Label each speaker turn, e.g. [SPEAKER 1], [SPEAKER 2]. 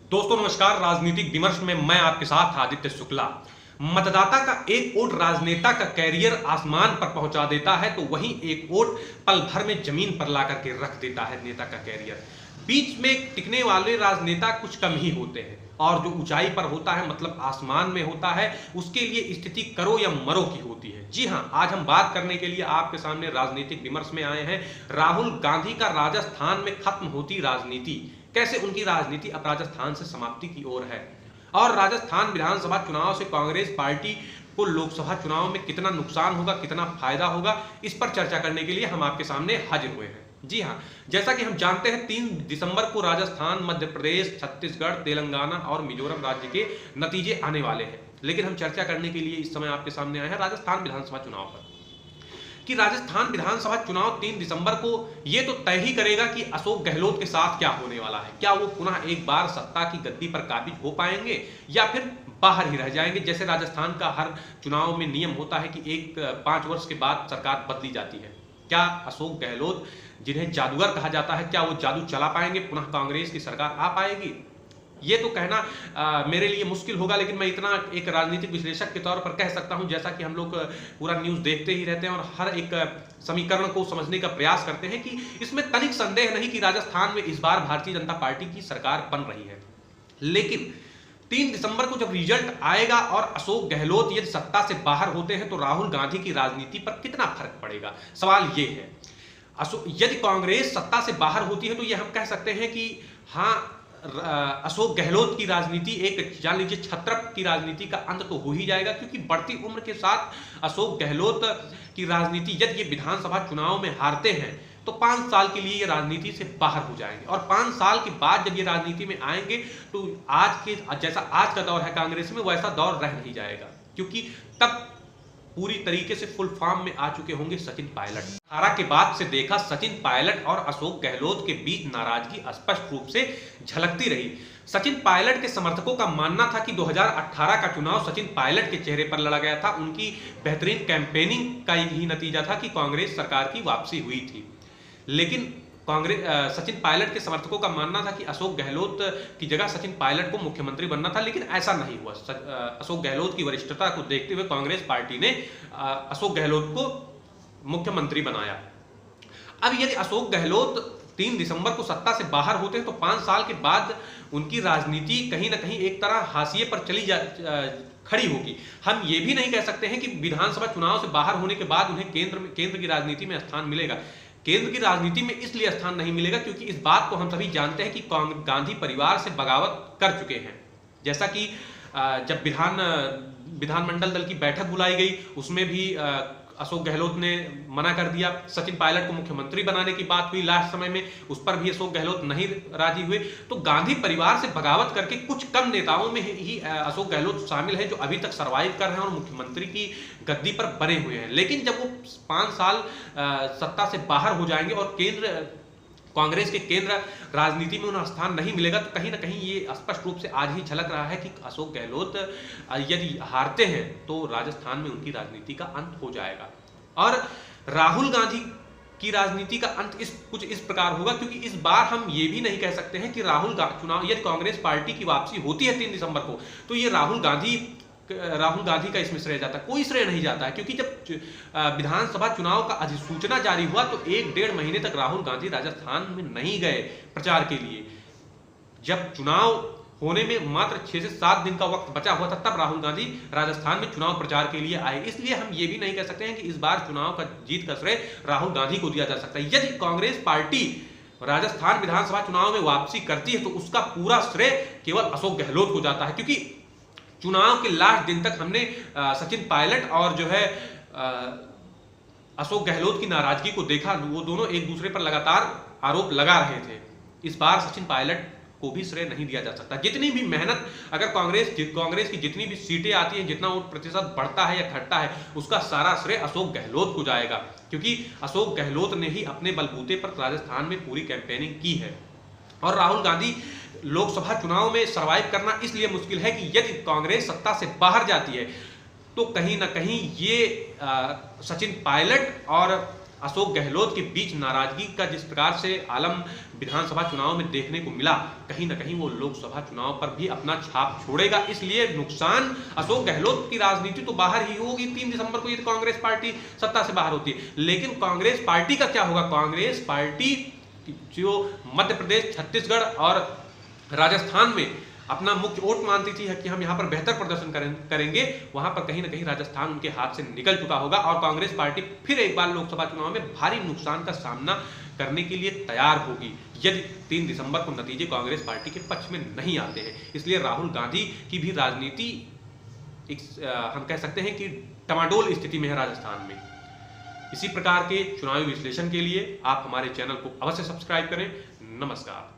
[SPEAKER 1] दोस्तों नमस्कार। राजनीतिक विमर्श में मैं आपके साथ आदित्य शुक्ला। मतदाता का एक वोट राजनेता का कैरियर आसमान पर पहुंचा देता है, तो वहीं एक वोट पल भर में जमीन पर ला करके रख देता है नेता का कैरियर। बीच में टिकने वाले राजनेता कुछ कम ही होते हैं, और जो ऊंचाई पर होता है मतलब आसमान में होता है, उसके लिए स्थिति करो या मरो की होती है। जी हां, आज हम बात करने के लिए आपके सामने राजनीतिक विमर्श में आए हैं। राहुल गांधी का राजस्थान में खत्म होती राजनीति, कैसे उनकी राजनीति अब राजस्थान से समाप्ति की ओर है, और राजस्थान विधानसभा चुनाव से कांग्रेस पार्टी को लोकसभा चुनाव में कितना नुकसान होगा, कितना फायदा होगा, इस पर चर्चा करने के लिए हम आपके सामने हाजिर हुए हैं। जी हां, जैसा कि हम जानते हैं 3 दिसंबर को राजस्थान, मध्य प्रदेश, छत्तीसगढ़, तेलंगाना और मिजोरम राज्य के नतीजे आने वाले हैं। लेकिन हम चर्चा करने के लिए इस समय आपके सामने आए हैं राजस्थान विधानसभा चुनाव पर, कि राजस्थान विधानसभा चुनाव 3 दिसंबर को ये तो तय ही करेगा कि अशोक गहलोत के साथ क्या होने वाला है। क्या वो पुनः एक बार सत्ता की गद्दी पर काबिज हो पाएंगे या फिर बाहर ही रह जाएंगे, जैसे राजस्थान का हर चुनाव में नियम होता है कि 5 वर्ष के बाद सरकार बदली जाती है। क्या अशोक गहलोत, जिन्हें जादूगर कहा जाता है, क्या वो जादू चला पाएंगे, पुनः कांग्रेस की सरकार आ पाएगी? ये तो कहना मेरे लिए मुश्किल होगा, लेकिन मैं इतना एक राजनीतिक विश्लेषक के तौर पर कह सकता हूं, जैसा कि हम लोग पूरा न्यूज़ देखते ही रहते हैं और हर एक समीकरण को समझने का प्रयास करते हैं, कि इसमें तनिक संदेह नहीं कि राजस्थान में इस बार भारतीय जनता पार्टी की सरकार बन रही है। लेकिन 3 दिसंबर को जब रिजल्ट आएगा और अशोक गहलोत यदि सत्ता से बाहर होते हैं, तो राहुल गांधी की राजनीति पर कितना फर्क पड़ेगा, सवाल ये है। यदि कांग्रेस सत्ता से बाहर होती है, तो ये हम कह सकते हैं कि हाँ, अशोक गहलोत की राजनीति, एक जान लीजिए छत्रप की राजनीति का अंत तो हो ही जाएगा, क्योंकि बढ़ती उम्र के साथ अशोक गहलोत की राजनीति, यदि ये विधानसभा चुनाव में हारते हैं तो 5 साल के लिए ये राजनीति से बाहर हो जाएंगे, और 5 साल के बाद जब ये राजनीति में आएंगे तो जैसा आज का दौर है कांग्रेस में, वैसा दौर रह नहीं जाएगा, क्योंकि तब पूरी तरीके से फुल फॉर्म में आ चुके होंगे सचिन पायलट। 18 के बाद से देखा सचिन पायलट और अशोक गहलोत के बीच नाराजगी स्पष्ट रूप से झलकती रही। सचिन पायलट के समर्थकों का मानना था कि 2018 का चुनाव सचिन पायलट के चेहरे पर लड़ा गया था। उनकी बेहतरीन कैंपेनिंग का ही नतीजा था कि कांग्रेस सरकार की वापसी हुई थी। लेकिन सचिन पायलट के समर्थकों का मानना था कि अशोक गहलोत की जगह सचिन पायलट को मुख्यमंत्री बनना था, लेकिन ऐसा नहीं हुआ। अशोक गहलोत की वरिष्ठता को देखते हुए कांग्रेस पार्टी ने अशोक गहलोत को मुख्यमंत्री बनाया। अब यदि अशोक गहलोत 3 दिसंबर को सत्ता से बाहर होते हैं, तो 5 साल के बाद उनकी राजनीति कहीं ना कहीं एक तरह हाशिए पर खड़ी होगी। हम ये भी नहीं कह सकते हैं कि विधानसभा चुनाव से बाहर होने के बाद उन्हें केंद्र की राजनीति में स्थान मिलेगा। केंद्र की राजनीति में इसलिए स्थान नहीं मिलेगा क्योंकि इस बात को हम सभी जानते हैं कि गांधी परिवार से बगावत कर चुके हैं। जैसा कि जब विधानमंडल दल की बैठक बुलाई गई, उसमें भी अशोक गहलोत ने मना कर दिया। सचिन पायलट को मुख्यमंत्री बनाने की बात हुई लास्ट समय में, उस पर भी अशोक गहलोत नहीं राजी हुए। तो गांधी परिवार से बगावत करके कुछ कम नेताओं में ही अशोक गहलोत शामिल है, जो अभी तक सर्वाइव कर रहे हैं और मुख्यमंत्री की गद्दी पर बने हुए हैं। लेकिन जब वो 5 साल सत्ता से बाहर हो जाएंगे और कांग्रेस के केंद्र राजनीति में उन्हें स्थान नहीं मिलेगा, तो कहीं ना कहीं ये स्पष्ट रूप से आज ही झलक रहा है कि अशोक गहलोत यदि हारते हैं तो राजस्थान में उनकी राजनीति का अंत हो जाएगा। और राहुल गांधी की राजनीति का अंत कुछ इस प्रकार होगा, क्योंकि इस बार हम ये भी नहीं कह सकते हैं कि चुनाव यदि कांग्रेस पार्टी की वापसी होती है 3 दिसंबर को, तो ये राहुल गांधी का इसमें श्रेय जाता है। कोई श्रेय नहीं जाता है, क्योंकि जब विधानसभा चुनाव का अधिसूचना जारी हुआ तो 1-1.5 महीने तक राहुल गांधी राजस्थान में नहीं गए प्रचार के लिए। जब चुनाव होने में मात्र 6 से 7 दिन का वक्त बचा हुआ था, तब राहुल गांधी राजस्थान में चुनाव प्रचार के लिए आए। इसलिए हम ये भी नहीं कह सकते हैं कि इस बार चुनाव का जीत का श्रेय राहुल गांधी को दिया जा सकता है। यदि कांग्रेस पार्टी राजस्थान विधानसभा चुनाव में वापसी करती है, तो उसका पूरा श्रेय केवल अशोक गहलोत को जाता है, क्योंकि चुनाव के लास्ट दिन तक हमने सचिन पायलट और जो है अशोक गहलोत की नाराजगी को देखा। वो दोनों एक दूसरे पर लगातार आरोप लगा रहे थे। इस बार सचिन पायलट को भी श्रेय नहीं दिया जा सकता। जितनी भी मेहनत, अगर कांग्रेस की जितनी भी सीटें आती हैं, जितना वोट प्रतिशत बढ़ता है या घटता है, उसका सारा श्रेय अशोक गहलोत को जाएगा, क्योंकि अशोक गहलोत ने ही अपने बलबूते पर राजस्थान में पूरी कैंपेनिंग की है। और राहुल गांधी लोकसभा चुनाव में सर्वाइव करना इसलिए मुश्किल है कि यदि कांग्रेस सत्ता से बाहर जाती है, तो कहीं ना कहीं ये सचिन पायलट और अशोक गहलोत के बीच नाराजगी का जिस प्रकार से आलम विधानसभा चुनाव में देखने को मिला, कहीं ना कहीं वो लोकसभा चुनाव पर भी अपना छाप छोड़ेगा। इसलिए नुकसान अशोक गहलोत की राजनीति तो बाहर ही होगी 3 दिसंबर को, ये कांग्रेस पार्टी सत्ता से बाहर होती है। लेकिन कांग्रेस पार्टी का क्या होगा? कांग्रेस पार्टी जो मध्य प्रदेश, छत्तीसगढ़ और राजस्थान में अपना मुख्य वोट मानती थी कि हम यहाँ पर बेहतर प्रदर्शन करेंगे, वहां पर कहीं ना कहीं राजस्थान उनके हाथ से निकल चुका होगा और कांग्रेस पार्टी फिर एक बार लोकसभा चुनाव में भारी नुकसान का सामना करने के लिए तैयार होगी यदि 3 दिसंबर को नतीजे कांग्रेस पार्टी के पक्ष में नहीं आते हैं। इसलिए राहुल गांधी की भी राजनीति हम कह सकते हैं कि टमाडोल स्थिति में है राजस्थान में। इसी प्रकार के चुनावी विश्लेषण के लिए आप हमारे चैनल को अवश्य सब्सक्राइब करें। नमस्कार।